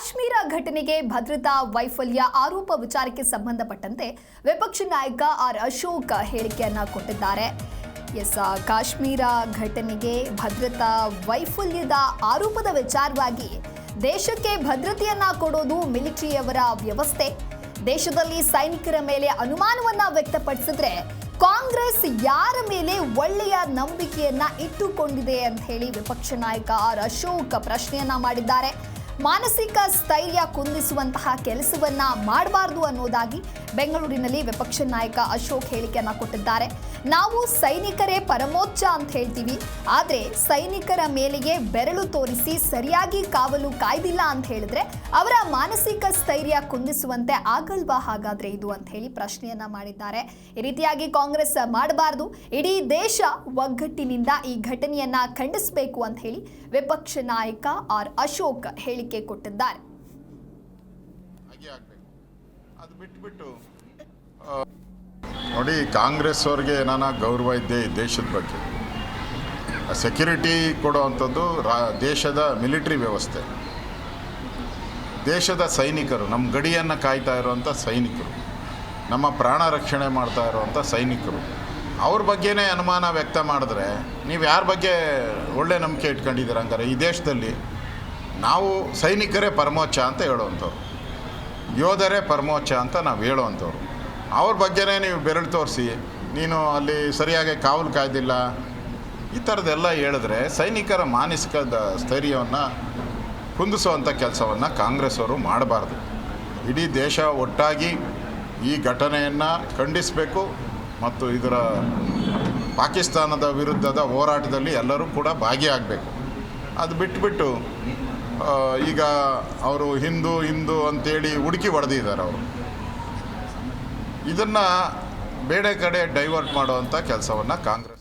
ಕಾಶ್ಮೀರ ಘಟನೆಗೆ ಭದ್ರತಾ ವೈಫಲ್ಯ ಆರೋಪ ವಿಚಾರಕ್ಕೆ ಸಂಬಂಧಪಟ್ಟಂತೆ ವಿಪಕ್ಷ ನಾಯಕ ಆರ್ ಅಶೋಕ್ ಹೇಳಿಕೆಯನ್ನ ಕೊಟ್ಟಿದ್ದಾರೆ. ಕಾಶ್ಮೀರ ಘಟನೆಗೆ ಭದ್ರತಾ ವೈಫಲ್ಯದ ಆರೋಪದ ವಿಚಾರವಾಗಿ ದೇಶಕ್ಕೆ ಭದ್ರತೆಯನ್ನ ಕೊಡೋದು ಮಿಲಿಟರಿಯವರ ವ್ಯವಸ್ಥೆ. ದೇಶದಲ್ಲಿ ಸೈನಿಕರ ಮೇಲೆ ಅನುಮಾನವನ್ನ ವ್ಯಕ್ತಪಡಿಸಿದ್ರೆ ಕಾಂಗ್ರೆಸ್ ಯಾರ ಮೇಲೆ ಒಳ್ಳೆಯ ನಂಬಿಕೆಯನ್ನ ಇಟ್ಟುಕೊಂಡಿದೆ ಅಂತ ಹೇಳಿ ವಿಪಕ್ಷ ನಾಯಕ ಆರ್ ಅಶೋಕ್ ಪ್ರಶ್ನೆಯನ್ನ ಮಾಡಿದ್ದಾರೆ. ಮಾನಸಿಕ ಸ್ಥೈರ್ಯ ಕುಂದಿಸುವಂತಹ ಕೆಲಸವನ್ನ ಮಾಡಬಾರದು ಅನ್ನೋದಾಗಿ ಬೆಂಗಳೂರಿನಲ್ಲಿ ವಿಪಕ್ಷ ನಾಯಕ ಅಶೋಕ್ ಹೇಳಿಕೆಯನ್ನ ಕೊಟ್ಟಿದ್ದಾರೆ. ನಾವು ಸೈನಿಕರೇ ಪರಮೋಚ್ಚ ಅಂತ ಹೇಳ್ತೀವಿ, ಆದರೆ ಸೈನಿಕರ ಮೇಲೆಯೇ ಬೆರಳು ತೋರಿಸಿ ಸರಿಯಾಗಿ ಕಾವಲು ಕಾಯ್ದಿಲ್ಲ ಅಂತ ಹೇಳಿದ್ರೆ ಅವರ ಮಾನಸಿಕ ಸ್ಥೈರ್ಯ ಕುಂದಿಸುವಂತೆ ಆಗಲ್ವಾ ಹಾಗಾದ್ರೆ ಇದು ಅಂತ ಹೇಳಿ ಪ್ರಶ್ನೆಯನ್ನ ಮಾಡಿದ್ದಾರೆ. ಈ ರೀತಿಯಾಗಿ ಕಾಂಗ್ರೆಸ್ ಮಾಡಬಾರದು, ಇಡೀ ದೇಶ ಒಗ್ಗಟ್ಟಿನಿಂದ ಈ ಘಟನೆಯನ್ನ ಖಂಡಿಸಬೇಕು ಅಂತ ಹೇಳಿ ವಿಪಕ್ಷ ನಾಯಕ ಆರ್ ಅಶೋಕ್ ಹೇಳಿಕೆ ಕೊಟ್ಟಿದ್ದಾರೆ. ನೋಡಿ, ಕಾಂಗ್ರೆಸ್ ಅವ್ರಿಗೆ ಏನಾನ ಗೌರವ ಇದ್ದೇ ಈ ದೇಶದ ಬಗ್ಗೆ. ಸೆಕ್ಯೂರಿಟಿ ಕೊಡುವಂಥದ್ದು ದೇಶದ ಮಿಲಿಟರಿ ವ್ಯವಸ್ಥೆ, ದೇಶದ ಸೈನಿಕರು, ನಮ್ಮ ಗಡಿಯನ್ನು ಕಾಯ್ತಾ ಇರುವಂಥ ಸೈನಿಕರು, ನಮ್ಮ ಪ್ರಾಣ ರಕ್ಷಣೆ ಮಾಡ್ತಾ ಇರುವಂಥ ಸೈನಿಕರು, ಅವ್ರ ಬಗ್ಗೆನೇ ಅನುಮಾನ ವ್ಯಕ್ತ ಮಾಡಿದ್ರೆ ನೀವು ಯಾರ ಬಗ್ಗೆ ಒಳ್ಳೆ ನಂಬಿಕೆ ಇಟ್ಕೊಂಡಿದ್ದೀರ? ಹಂಗಾರೆ ಈ ದೇಶದಲ್ಲಿ ನಾವು ಸೈನಿಕರೇ ಪರಮೋಚ್ಚ ಅಂತ ಹೇಳುವಂಥವ್ರು, ಯೋಧರೇ ಪರಮೋಚ್ಚ ಅಂತ ನಾವು ಹೇಳುವಂಥವ್ರು, ಅವ್ರ ಬಗ್ಗೆನೇ ನೀವು ಬೆರಳು ತೋರಿಸಿ ನೀನು ಅಲ್ಲಿ ಸರಿಯಾಗಿ ಕಾವಲು ಕಾಯ್ದಿಲ್ಲ ಈ ಥರದ್ದೆಲ್ಲ ಹೇಳಿದ್ರೆ ಸೈನಿಕರ ಮಾನಸಿಕ ಸ್ಥೈರ್ಯವನ್ನು ಕುಂದಿಸುವಂಥ ಕೆಲಸವನ್ನು ಕಾಂಗ್ರೆಸ್ ಅವರು ಮಾಡಬಾರ್ದು. ಇಡೀ ದೇಶ ಒಟ್ಟಾಗಿ ಈ ಘಟನೆಯನ್ನು ಖಂಡಿಸಬೇಕು ಮತ್ತು ಇದರ ಪಾಕಿಸ್ತಾನದ ವಿರುದ್ಧದ ಹೋರಾಟದಲ್ಲಿ ಎಲ್ಲರೂ ಕೂಡ ಭಾಗಿಯಾಗಬೇಕು. ಅದು ಬಿಟ್ಟು ಈಗ ಅವರು ಹಿಂದೂ ಅಂತೇಳಿ ಹುಡುಕಿ ಹೊಡೆದಿದ್ದಾರೆ. ಅವರು ಇದನ್ನು ಬೇರೆ ಕಡೆ ಡೈವರ್ಟ್ ಮಾಡುವಂಥ ಕೆಲಸವನ್ನು ಕಾಂಗ್ರೆಸ್